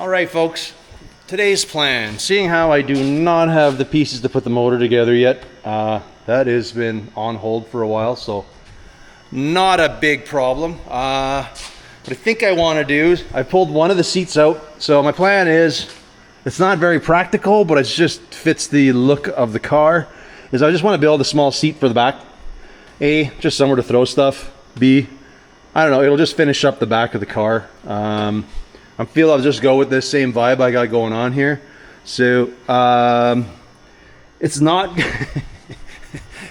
All right, folks, today's plan, seeing how I do not have the pieces to put the motor together yet, that has been on hold for a while, so not a big problem. What I think I want to do is I pulled one of the seats out, so my plan is, it's not very practical, but it just fits the look of the car, is I just want to build a small seat for the back. A, just somewhere to throw stuff. B, I don't know, it'll just finish up the back of the car. I feel I'll just go with this same vibe I got going on here. So it's not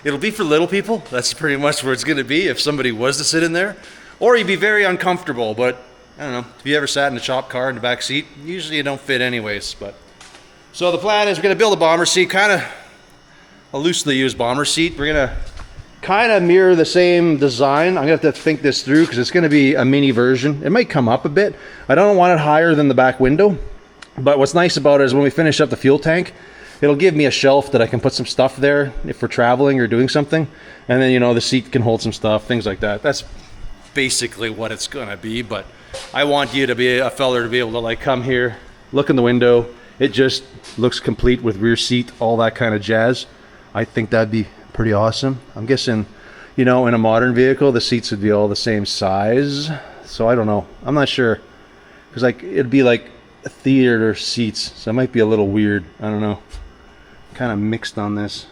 it'll be for little people. That's pretty much where it's going to be if somebody was to sit in there, or you'd be very uncomfortable. But I don't know, if you ever sat in a shop car in the back seat, usually you don't fit anyways. But so the plan is we're going to build a bomber seat, kind of a loosely used bomber seat. We're going to kind of mirror the same design. I'm gonna have to think this through because it's gonna be a mini version. It might come up a bit. I don't want it higher than the back window, but what's nice about it is when we finish up the fuel tank, it'll give me a shelf that I can put some stuff there if we're traveling or doing something, and then, you know, the seat can hold some stuff, things like that. That's basically what it's gonna be. But I want you to be a feller to be able to like come here, look in the window. It just looks complete with rear seat, all that kind of jazz. I think that'd be pretty awesome. I'm guessing, you know, in a modern vehicle the seats would be all the same size, so I don't know, I'm not sure, because like it'd be like theater seats, so it might be a little weird. I don't know, kind of mixed on this.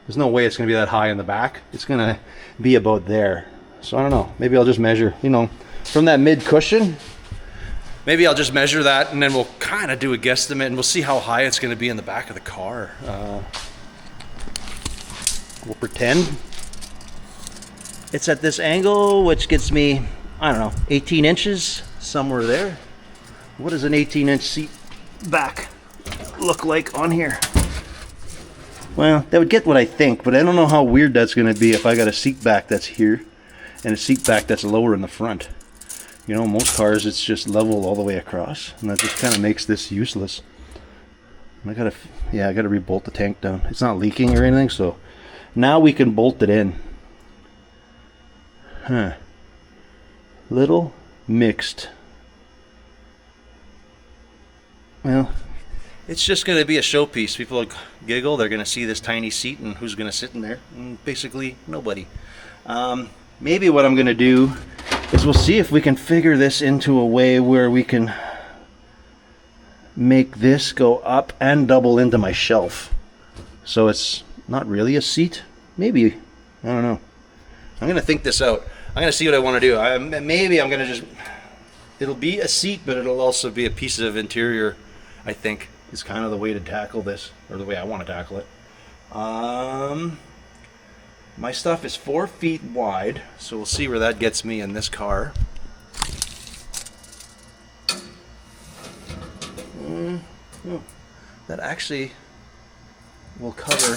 There's no way it's gonna be that high in the back. It's gonna be about there, so I don't know, maybe I'll just measure, you know, from that mid cushion, maybe I'll just measure that, and then we'll kind of do a guesstimate, and we'll see how high it's gonna be in the back of the car. We'll pretend it's at this angle, which gets me, I don't know, 18 inches, somewhere there. What does an 18-inch seat back look like on here? Well, that would get what I think, but I don't know how weird that's going to be if I got a seat back that's here and a seat back that's lower in the front. You know, most cars it's just level all the way across, and that just kind of makes this useless. I gotta rebolt the tank down. It's not leaking or anything, so now we can bolt it in. Little mixed. Well, it's just going to be a showpiece. People will giggle. They're going to see this tiny seat, and who's going to sit in there? Basically, nobody. Maybe what I'm going to do is we'll see if we can figure this into a way where we can make this go up and double into my shelf. So it's not really a seat. Maybe. I don't know. I'm going to think this out. I'm going to see what I want to do. Maybe I'm going to just... It'll be a seat, but it'll also be a piece of interior, I think, is kind of the way to tackle this, or the way I want to tackle it. My stuff is 4 feet wide, so we'll see where that gets me in this car. That actually will cover,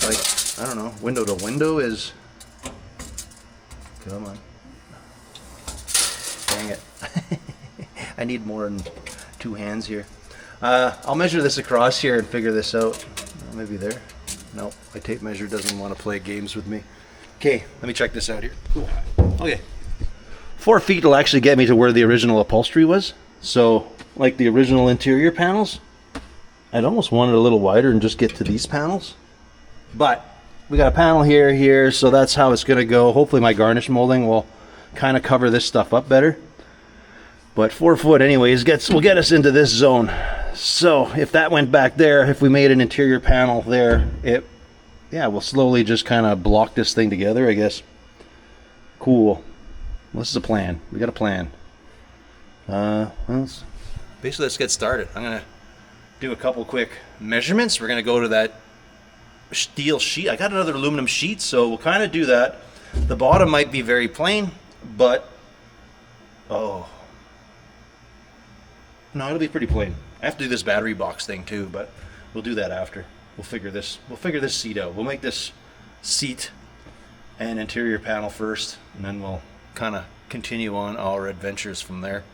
like, I don't know, window to window is, come on, dang it. I need more than 2 hands here. I'll measure this across here and figure this out. Maybe there. No, my tape measure doesn't want to play games with me. Okay, let me check this out here. Okay, 4 feet will actually get me to where the original upholstery was. So, like the original interior panels, I'd almost want it a little wider and just get to these panels. But we got a panel here, so that's how it's going to go. Hopefully my garnish molding will kind of cover this stuff up better. But 4 foot anyways will get us into this zone. So if that went back there, if we made an interior panel there, we'll slowly just kind of block this thing together, I guess. Cool. Well, this is a plan. We got a plan. Basically, let's get started. I'm going to do a couple quick measurements. We're going to go to that steel sheet. I got another aluminum sheet, so we'll kind of do that. The bottom might be very plain, but no, it'll be pretty plain. I have to do this battery box thing too, but we'll do that after. We'll figure this seat out. We'll make this seat and interior panel first, and then we'll kind of continue on our adventures from there.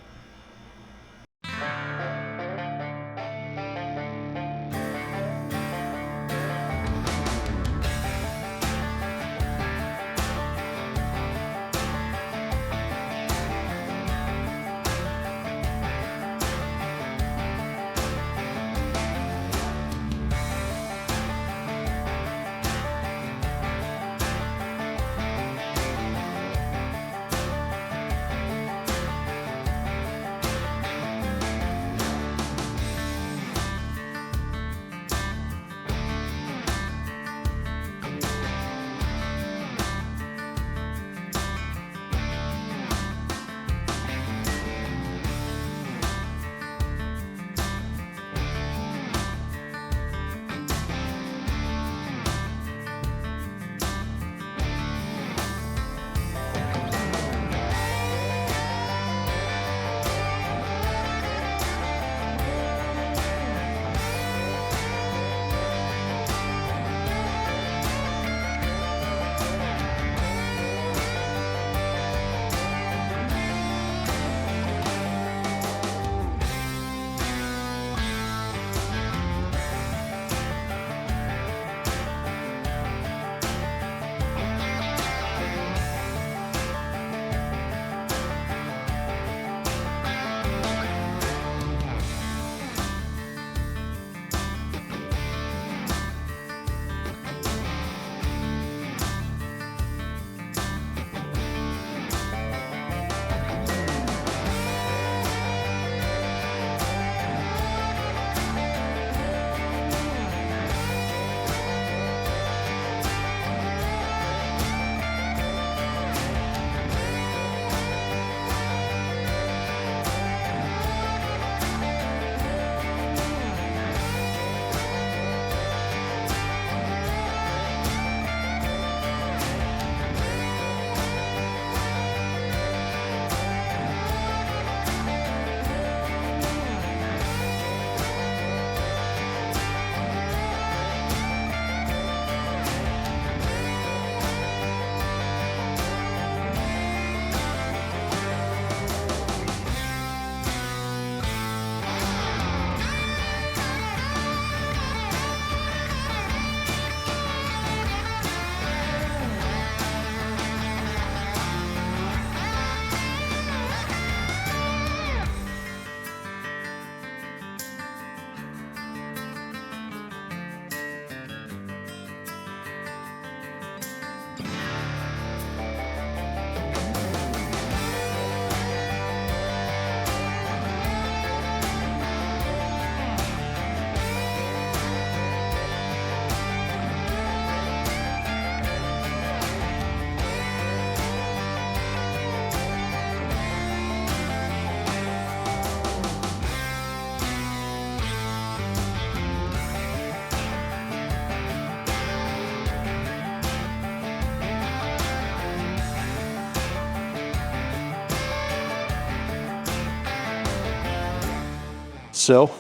So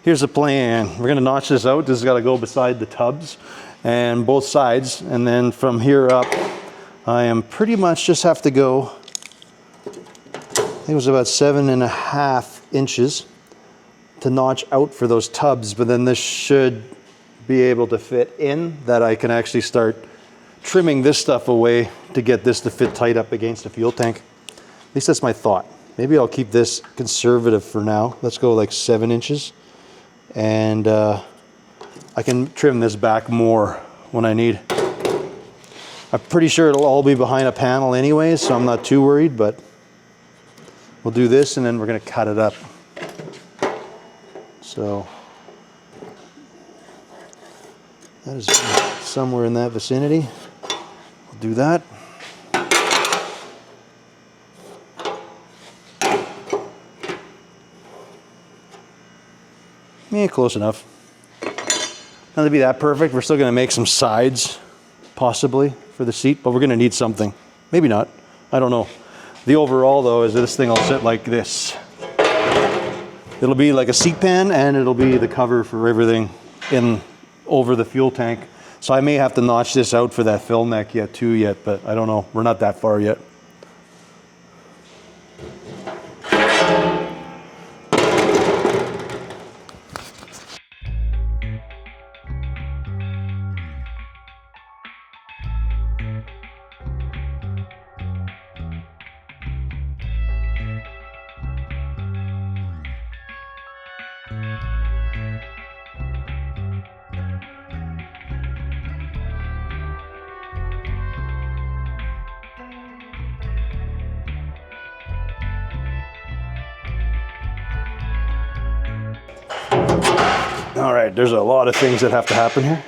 here's the plan. We're gonna notch this out. This has got to go beside the tubs and both sides. And then from here up, I am pretty much just have to go, I think it was about 7.5 inches to notch out for those tubs. But then this should be able to fit in, that I can actually start trimming this stuff away to get this to fit tight up against the fuel tank. At least that's my thought. Maybe I'll keep this conservative for now. Let's go like 7 inches. And I can trim this back more when I need. I'm pretty sure it'll all be behind a panel anyways, so I'm not too worried, but we'll do this and then we're gonna cut it up. So that is somewhere in that vicinity. We'll do that. Yeah, close enough. Not to be that perfect. We're still going to make some sides, possibly, for the seat, but we're going to need something. Maybe not. I don't know. The overall, though, is that this thing will sit like this. It'll be like a seat pan, and it'll be the cover for everything in over the fuel tank. So I may have to notch this out for that fill neck yet, but I don't know. We're not that far yet. All right, there's a lot of things that have to happen here.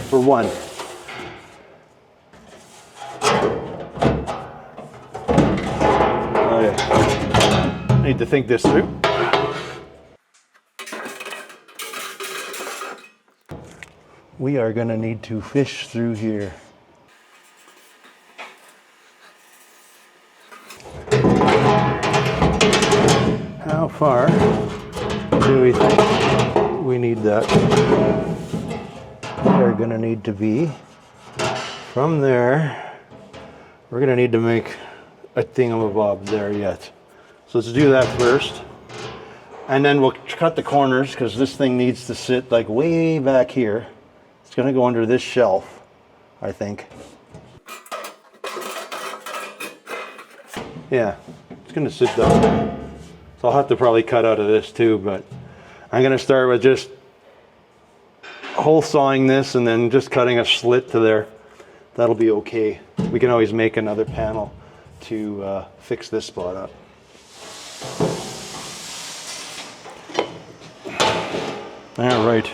For one, I need to think this through. We are going to need to fish through here. How far do we think we need that? We're going to need to be from there. We're going to need to make a thingamabob there yet. So let's do that first. And then we'll cut the corners because this thing needs to sit like way back here. It's going to go under this shelf, I think. Yeah, it's going to sit down there. So I'll have to probably cut out of this too, but I'm going to start with just hole sawing this and then just cutting a slit to there. That'll be okay. We can always make another panel to fix this spot up. All right,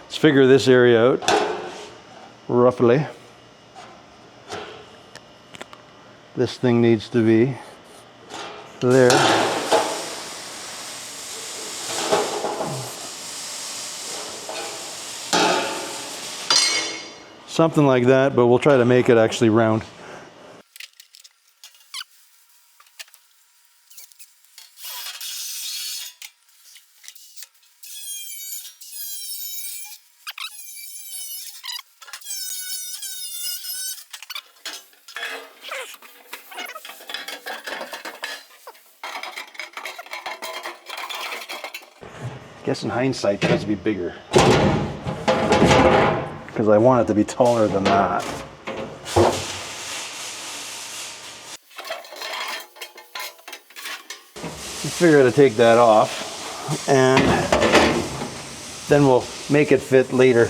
let's figure this area out roughly. This thing needs to be there. Something like that, but we'll try to make it actually round. I guess in hindsight, it has to be bigger. Because I want it to be taller than that. Let's figure out how to take that off, and then we'll make it fit later.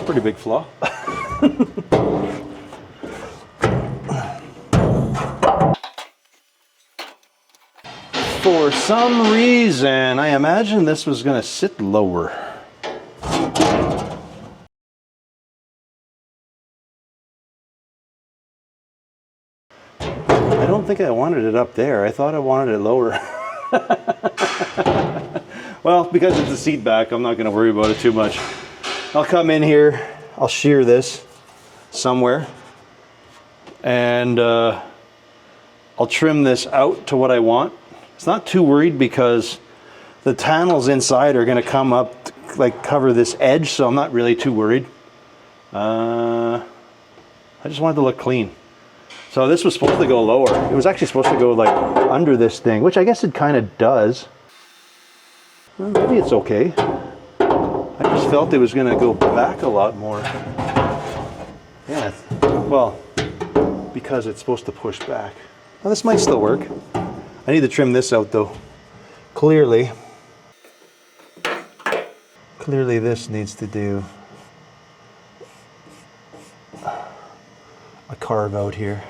Pretty big flaw. For some reason, I imagine this was going to sit lower. I don't think I wanted it up there. I thought I wanted it lower. Well, because it's a seat back, I'm not going to worry about it too much. I'll come in here, I'll shear this somewhere, and I'll trim this out to what I want. It's not too worried because the panels inside are going to come up, like cover this edge, so I'm not really too worried. I just wanted to look clean. So this was supposed to go lower. It was actually supposed to go like under this thing, which I guess it kind of does. Well, maybe it's okay. I just felt it was going to go back a lot more. Yeah, well, because it's supposed to push back. Well, this might still work. I need to trim this out though. Clearly this needs to do a carve out here.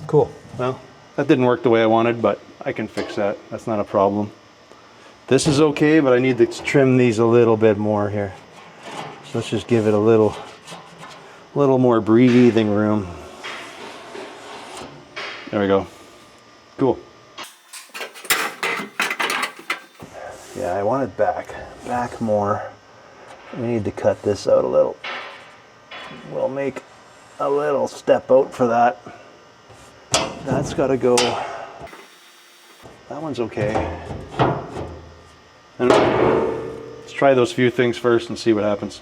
Cool. Well, that didn't work the way I wanted, but I can fix that. That's not a problem. This is okay, but I need to trim these a little bit more here. So let's just give it a little more breathing room. There we go. Cool. Yeah, I want it back more. We need to cut this out a little. We'll make a little step out for that. That's got to go. That one's okay. And let's try those few things first and see what happens.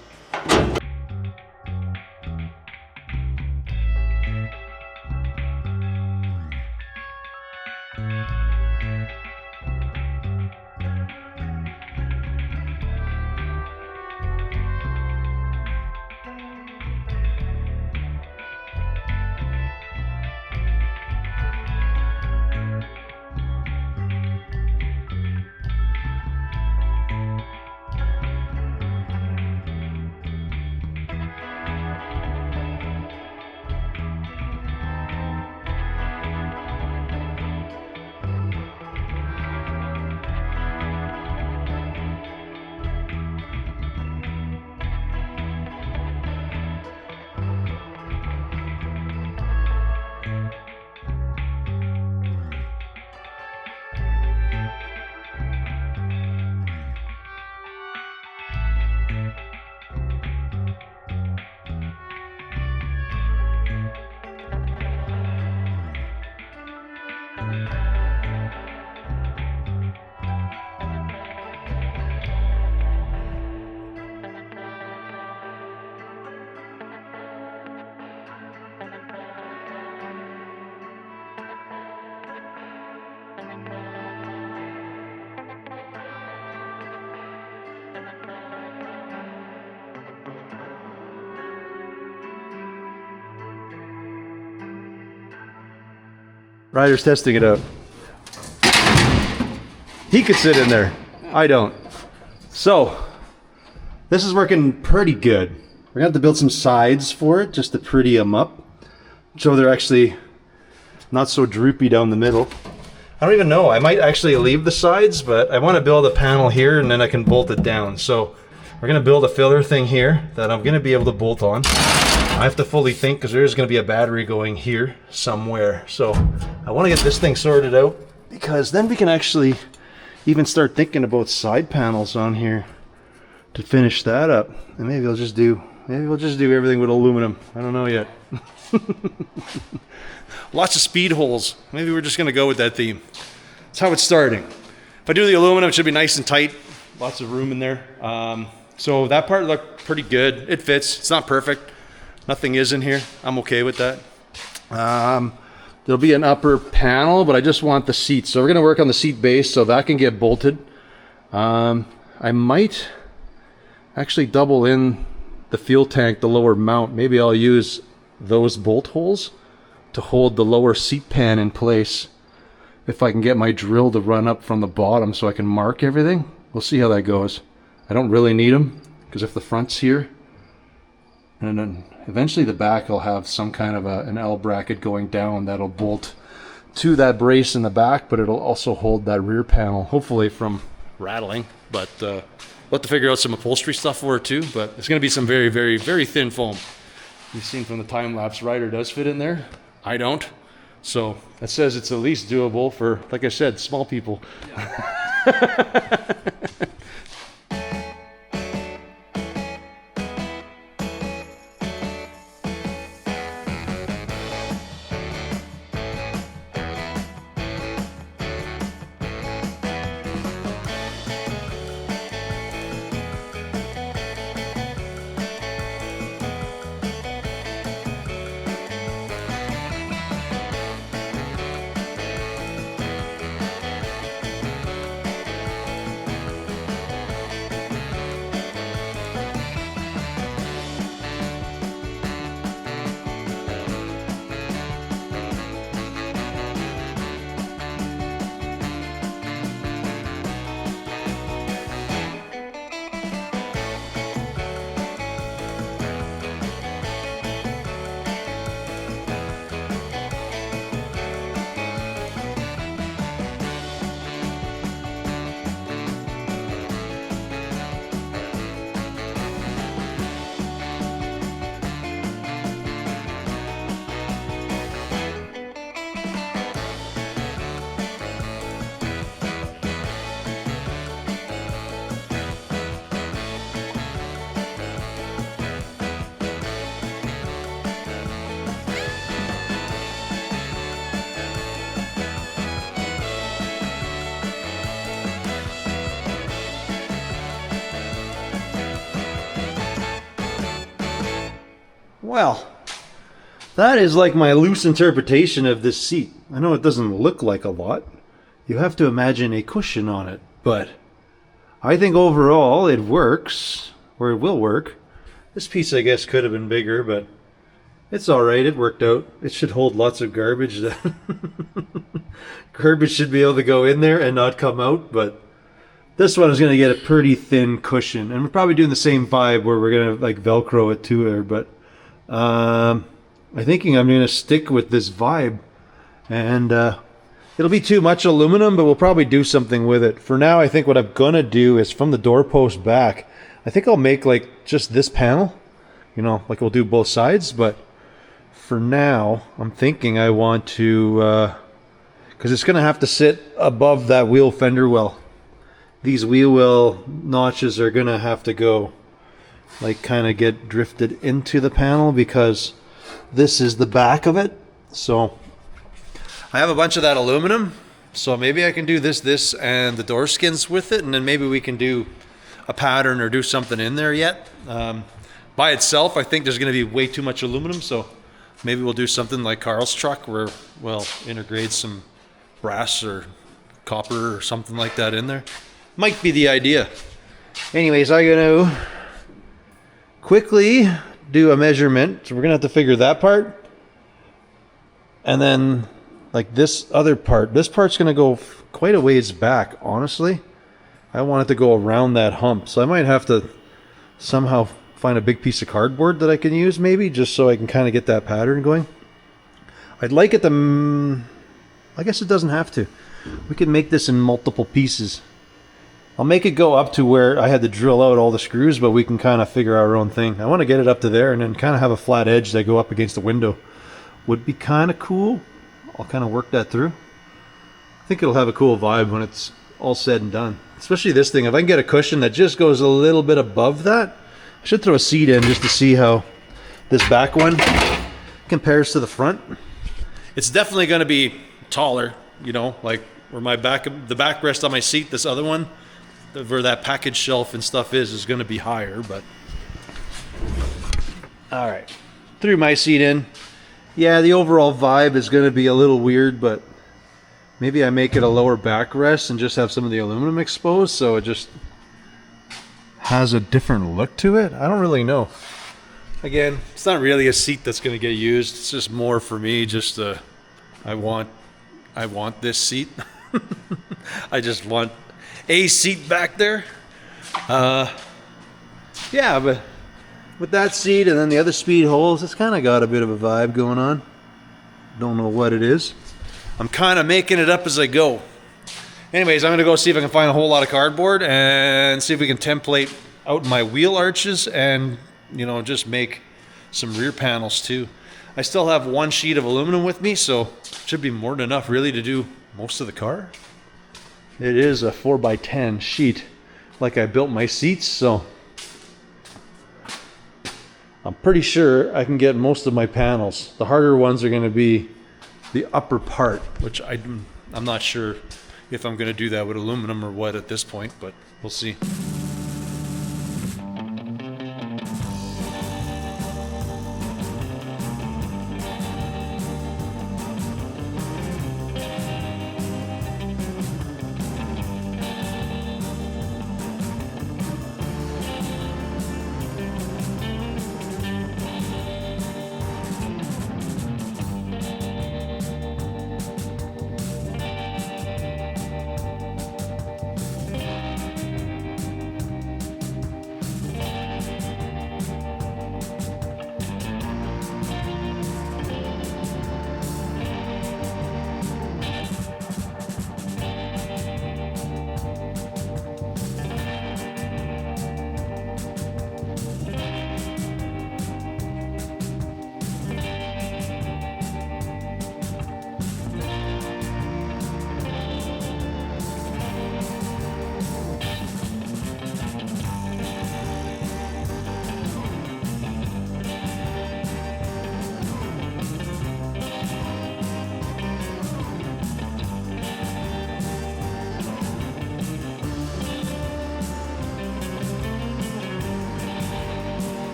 Ryder's testing it out. He could sit in there. I don't. So, this is working pretty good. We're gonna have to build some sides for it just to pretty them up, so they're actually not so droopy down the middle. I don't even know. I might actually leave the sides, but I want to build a panel here and then I can bolt it down. So we're gonna build a filler thing here that I'm gonna be able to bolt on. I have to fully think because there's going to be a battery going here somewhere. So I want to get this thing sorted out because then we can actually even start thinking about side panels on here to finish that up. And maybe we'll just do everything with aluminum. I don't know yet. Lots of speed holes. Maybe we're just going to go with that theme. That's how it's starting. If I do the aluminum, it should be nice and tight. Lots of room in there. So that part looked pretty good. It fits. It's not perfect. Nothing is in here. I'm okay with that. There'll be an upper panel, but I just want the seats. So we're gonna work on the seat base so that can get bolted. I might actually double in the fuel tank, the lower mount. Maybe I'll use those bolt holes to hold the lower seat pan in place. If I can get my drill to run up from the bottom so I can mark everything. We'll see how that goes. I don't really need them because if the front's here, and then eventually the back will have some kind of an L bracket going down that'll bolt to that brace in the back, but it'll also hold that rear panel, hopefully from rattling. But we'll have to figure out some upholstery stuff for it too, but it's going to be some very, very, very thin foam. You've seen from the time lapse, Ryder does fit in there. I don't. So that says it's at least doable for, like I said, small people. Yeah. Well, that is like my loose interpretation of this seat. I know it doesn't look like a lot. You have to imagine a cushion on it, but I think overall it works, or it will work. This piece I guess could have been bigger, but it's alright, it worked out. It should hold lots of garbage. Garbage should be able to go in there and not come out, but this one is going to get a pretty thin cushion. And we're probably doing the same vibe where we're going to like Velcro it to her, but I'm thinking I'm going to stick with this vibe, and it'll be too much aluminum, but we'll probably do something with it. For now, I think what I'm going to do is from the doorpost back, I think I'll make like just this panel, you know, like we'll do both sides, but for now, I'm thinking I want to, because it's going to have to sit above that wheel fender well. These wheel well notches are going to have to go like kind of get drifted into the panel because this is the back of it. So I have a bunch of that aluminum, so maybe I can do this and the door skins with it, and then maybe we can do a pattern or do something in there yet. By itself, I think there's going to be way too much aluminum, so maybe we'll do something like Carl's truck where we'll integrate some brass or copper or something like that in there. Might be the idea. Anyways, I'm going to quickly do a measurement. So we're going to have to figure that part. And then like this other part, this part's going to go quite a ways back, honestly. I want it to go around that hump. So I might have to somehow find a big piece of cardboard that I can use maybe, just so I can kind of get that pattern going. I'd like it to, I guess it doesn't have to. We can make this in multiple pieces. I'll make it go up to where I had to drill out all the screws, but we can kind of figure our own thing. I want to get it up to there and then kind of have a flat edge that go up against the window. Would be kind of cool. I'll kind of work that through. I think it'll have a cool vibe when it's all said and done. Especially this thing. If I can get a cushion that just goes a little bit above that, I should throw a seat in just to see how this back one compares to the front. It's definitely going to be taller, you know, like where my back, the backrest on my seat, this other one, where that package shelf and stuff is going to be higher, but all right, threw my seat in. Yeah, the overall vibe is going to be a little weird, but maybe I make it a lower backrest and just have some of the aluminum exposed so it just has a different look to it. I don't really know. Again, it's not really a seat that's going to get used. It's just more for me, just I want this seat. I just want a seat back there. Yeah, but with that seat and then the other speed holes, it's kind of got a bit of a vibe going on. Don't know what it is. I'm kind of making it up as I go. Anyways, I'm going to go see if I can find a whole lot of cardboard and see if we can template out my wheel arches and, you know, just make some rear panels too. I still have one sheet of aluminum with me, so should be more than enough really to do most of the car. It is a 4x10 sheet like I built my seats, so I'm pretty sure I can get most of my panels. The harder ones are going to be the upper part, which I'm not sure if I'm going to do that with aluminum or what at this point, but we'll see.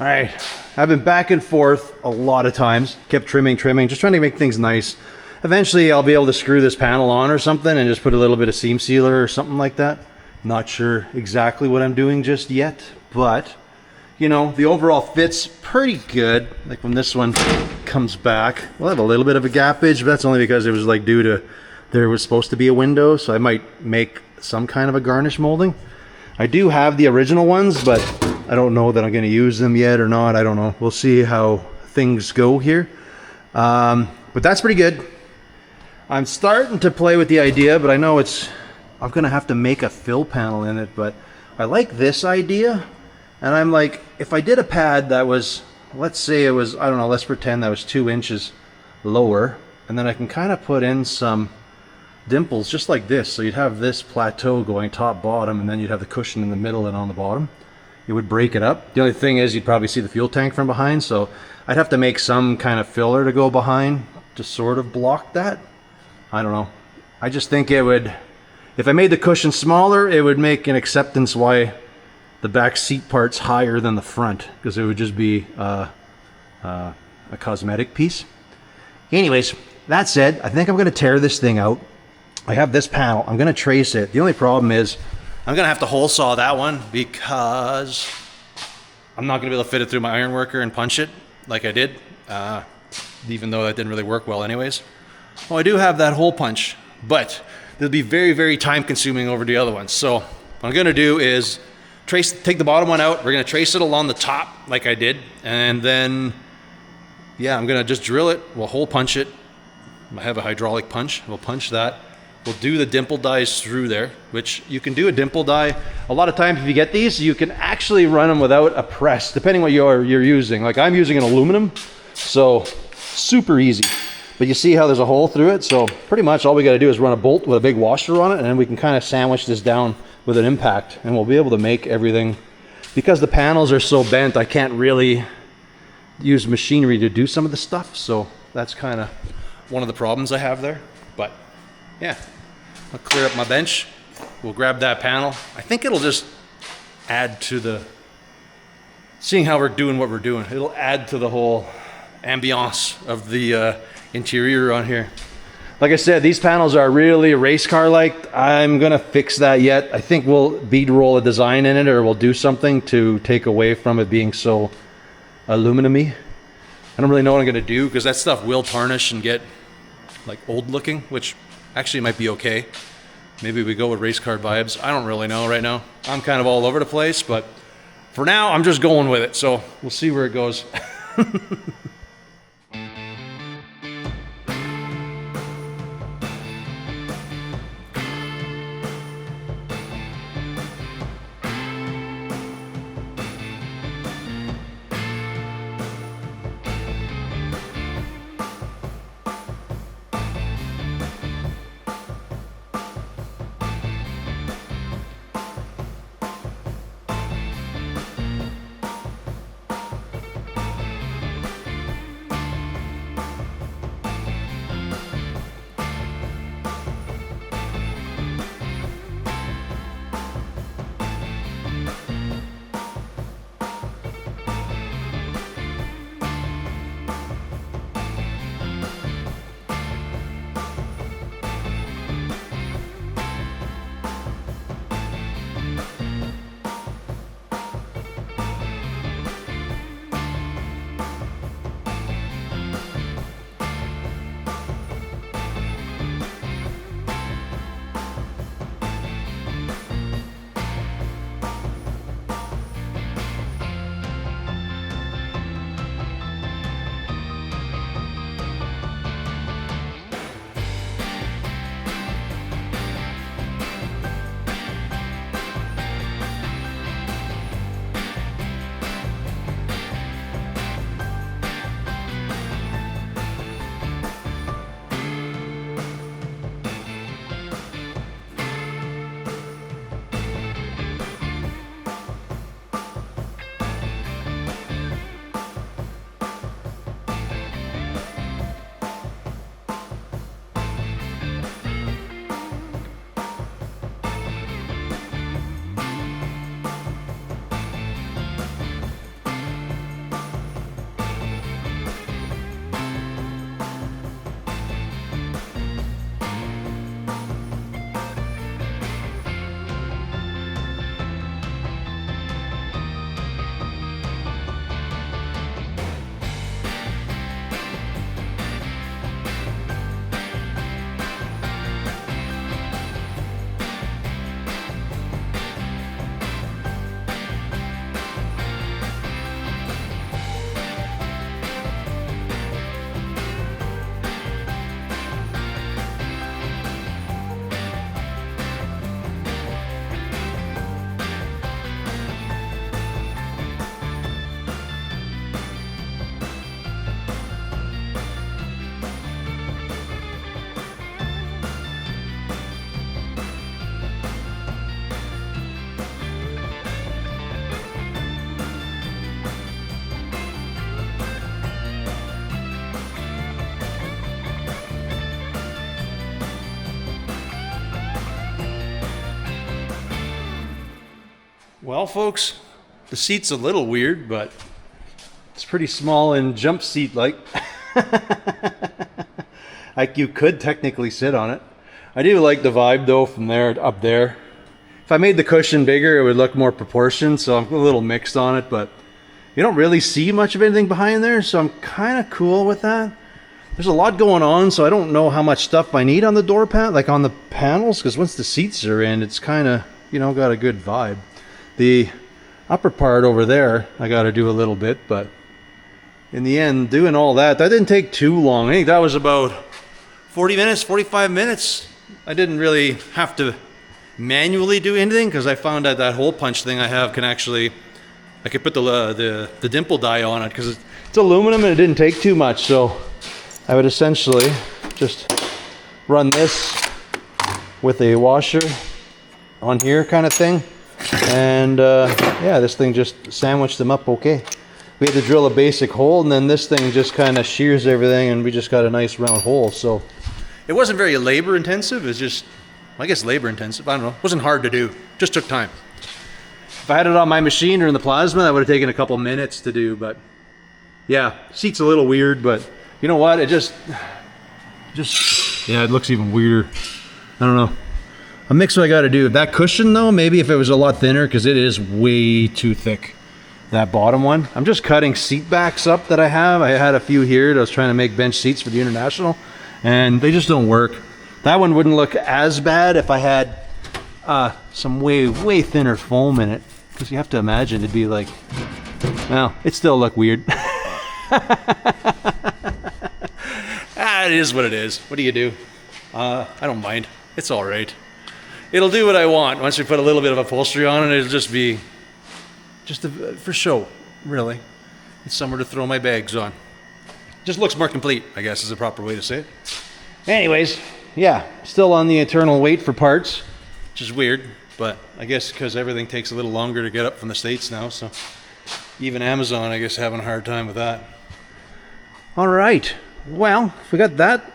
All right, I've been back and forth a lot of times, kept trimming, just trying to make things nice. Eventually I'll be able to screw this panel on or something and just put a little bit of seam sealer or something like that. Not sure exactly what I'm doing just yet, but you know, the overall fit's pretty good. Like when this one comes back, we'll have a little bit of a gappage, but that's only because it was like due to, there was supposed to be a window, so I might make some kind of a garnish molding. I do have the original ones, but I don't know that I'm going to use them yet or not. I don't know. We'll see how things go here. But that's pretty good. I'm starting to play with the idea, but I know I'm going to have to make a fill panel in it, but I like this idea. And I'm like, if I did a pad that was, let's say it was, I don't know, let's pretend that was 2 inches lower, and then I can kind of put in some dimples just like this. So you'd have this plateau going top bottom, and then you'd have the cushion in the middle and on the bottom. It would break it up. The only thing is you'd probably see the fuel tank from behind, so I'd have to make some kind of filler to go behind to sort of block that. I don't know. I just think it would, if I made the cushion smaller, it would make an acceptance why the back seat part's higher than the front, because it would just be a cosmetic piece. Anyways, that said, I think I'm going to tear this thing out. I have this panel. I'm going to trace it. The only problem is I'm going to have to hole saw that one because I'm not going to be able to fit it through my iron worker and punch it like I did, even though that didn't really work well anyways. Well, I do have that hole punch, but it'll be very, very time consuming over the other ones. So what I'm going to do is take the bottom one out. We're going to trace it along the top like I did. And then, yeah, I'm going to just drill it. We'll hole punch it. I have a hydraulic punch. We'll punch that. We'll do the dimple dies through there, which you can do a dimple die. A lot of times if you get these, you can actually run them without a press, depending what you're using. Like I'm using an aluminum, so super easy. But you see how there's a hole through it? So pretty much all we got to do is run a bolt with a big washer on it, and then we can kind of sandwich this down with an impact, and we'll be able to make everything. Because the panels are so bent, I can't really use machinery to do some of the stuff. So that's kind of one of the problems I have there. But yeah, I'll clear up my bench. We'll grab that panel. I think it'll just add to the, seeing how we're doing what we're doing, it'll add to the whole ambiance of the interior on here. Like I said, these panels are really race car-like. I'm gonna fix that yet. I think we'll bead roll a design in it, or we'll do something to take away from it being so aluminum-y. I don't really know what I'm gonna do, because that stuff will tarnish and get like old looking, which actually might be okay. Maybe we go with race car vibes. I don't really know right now. I'm kind of all over the place, but for now, I'm just going with it. So we'll see where it goes. Well, folks, the seat's a little weird, but it's pretty small and jump seat like. Like you could technically sit on it. I do like the vibe though from there up there. If I made the cushion bigger, it would look more proportioned, so I'm a little mixed on it, but you don't really see much of anything behind there, so I'm kind of cool with that. There's a lot going on, so I don't know how much stuff I need on the door panel, like on the panels, because once the seats are in, it's kind of, you know, got a good vibe. The upper part over there, I got to do a little bit, but in the end, doing all that didn't take too long. I think that was about 40 minutes, 45 minutes. I didn't really have to manually do anything because I found out that hole punch thing I have can actually, I could put the dimple die on it because it's aluminum and it didn't take too much. So I would essentially just run this with a washer on here kind of thing. And yeah, this thing just sandwiched them up okay. We had to drill a basic hole, and then this thing just kind of shears everything, and we just got a nice round hole. So it wasn't very labor intensive. It's just, I guess, labor intensive. I don't know. It wasn't hard to do. Just took time. If I had it on my machine or in the plasma, that would have taken a couple minutes to do. But yeah, seat's a little weird, but you know what? It just yeah, it looks even weirder. I don't know. A mix what I got to do. That cushion though, maybe if it was a lot thinner, because it is way too thick. That bottom one. I'm just cutting seat backs up that I have. I had a few here that I was trying to make bench seats for the International, and they just don't work. That one wouldn't look as bad if I had some way thinner foam in it, because you have to imagine it'd be like, well, it still look weird. It is what it is. What do you do? I don't mind. It's all right. It'll do what I want. Once we put a little bit of upholstery on it, it'll just be for show, really. It's somewhere to throw my bags on. Just looks more complete, I guess is the proper way to say it. Anyways, yeah, still on the eternal wait for parts, which is weird, but I guess because everything takes a little longer to get up from the States now, so even Amazon, I guess, having a hard time with that. All right, well, if we got that,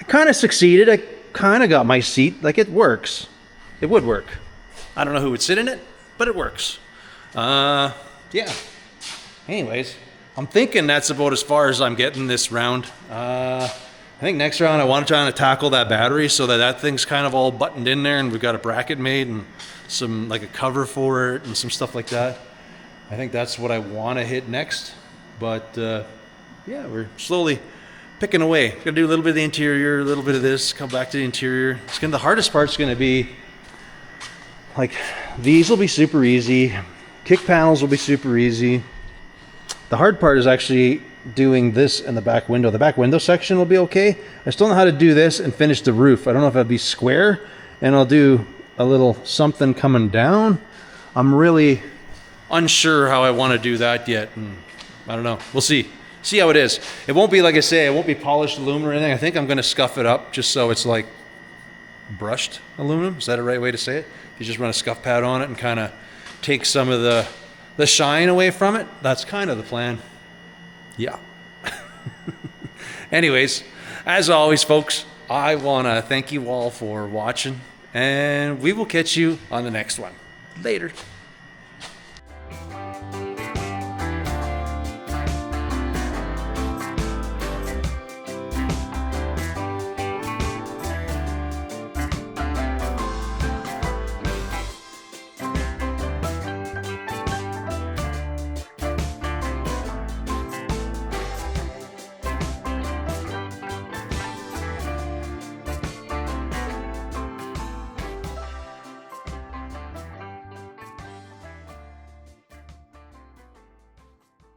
I kind of succeeded. I kind of got my seat, like it works. It would work. I don't know who would sit in it, but it works. Yeah. Anyways, I'm thinking that's about as far as I'm getting this round. I think next round I want to try to tackle that battery so that thing's kind of all buttoned in there, and we've got a bracket made and some like a cover for it and some stuff like that. I think that's what I want to hit next. But yeah, we're slowly picking away. Gonna do a little bit of the interior, a little bit of this, come back to the interior. The hardest part's gonna be like these will be super easy. Kick panels will be super easy. The hard part is actually doing this in the back window. The back window section will be okay. I still know how to do this and finish the roof. I don't know if it'll be square, and I'll do a little something coming down. I'm really unsure how I want to do that yet. And I don't know. We'll see. See how it is. It won't be, like I say, it won't be polished aluminum or anything. I think I'm going to scuff it up just so it's like brushed aluminum. Is that a right way to say it? You just run a scuff pad on it and kind of take some of the shine away from it. That's kind of the plan. Yeah. Anyways, as always, folks, I want to thank you all for watching, and we will catch you on the next one. Later.